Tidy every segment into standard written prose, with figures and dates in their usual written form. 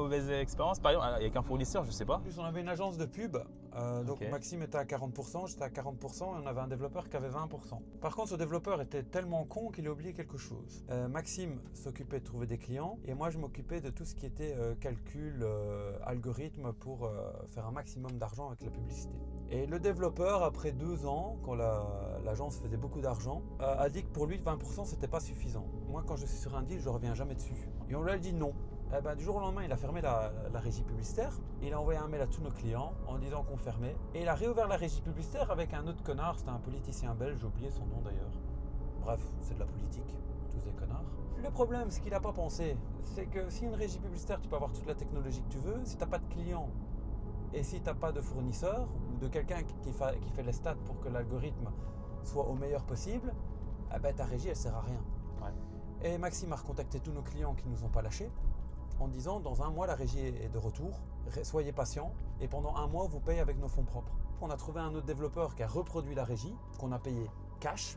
mauvaise expérience, par exemple, avec un fournisseur, je sais pas. En plus, on avait une agence de pub, donc Ok. Maxime était à 40%, j'étais à 40% et on avait un développeur qui avait 20%. Par contre, ce développeur était tellement con qu'il a oublié quelque chose. Maxime s'occupait de trouver des clients et moi je m'occupais de tout ce qui était calcul, algorithme pour faire un maximum d'argent avec la publicité. Et le développeur, après 2 ans, quand l'agence faisait beaucoup d'argent, a dit que pour lui 20% c'était pas suffisant. Moi quand je suis sur un deal, je reviens jamais dessus. Et on lui a dit non. Eh ben, du jour au lendemain, il a fermé la régie publicitaire. Il a envoyé un mail à tous nos clients en disant qu'on fermait. Et il a réouvert la régie publicitaire avec un autre connard. C'était un politicien belge, j'ai oublié son nom d'ailleurs. Bref, c'est de la politique, tous des connards. Le problème, ce qu'il n'a pas pensé, c'est que si une régie publicitaire, tu peux avoir toute la technologie que tu veux. Si tu n'as pas de clients et si tu n'as pas de fournisseur ou de quelqu'un qui fait les stats pour que l'algorithme soit au meilleur possible, eh ben, ta régie, elle sert à rien. Ouais. Et Maxime a recontacté tous nos clients qui ne nous ont pas lâchés en disant dans 1 mois la régie est de retour, soyez patients et pendant 1 mois vous payez avec nos fonds propres. On a trouvé un autre développeur qui a reproduit la régie, qu'on a payé cash.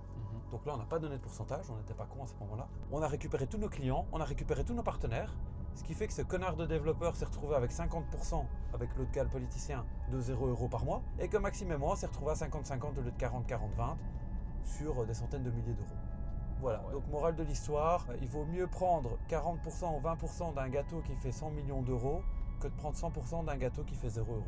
Donc là on n'a pas donné de pourcentage, on n'était pas cons à ce moment-là. On a récupéré tous nos clients, on a récupéré tous nos partenaires, ce qui fait que ce connard de développeur s'est retrouvé avec 50% avec l'autre gars le politicien de 0 € par mois et que Maxime et moi s'est retrouvé à 50-50 au lieu de 40-40-20 sur des centaines de milliers d'euros. Voilà, Ouais. donc morale de l'histoire, il vaut mieux prendre 40% ou 20% d'un gâteau qui fait 100 millions d'euros que de prendre 100% d'un gâteau qui fait 0 €.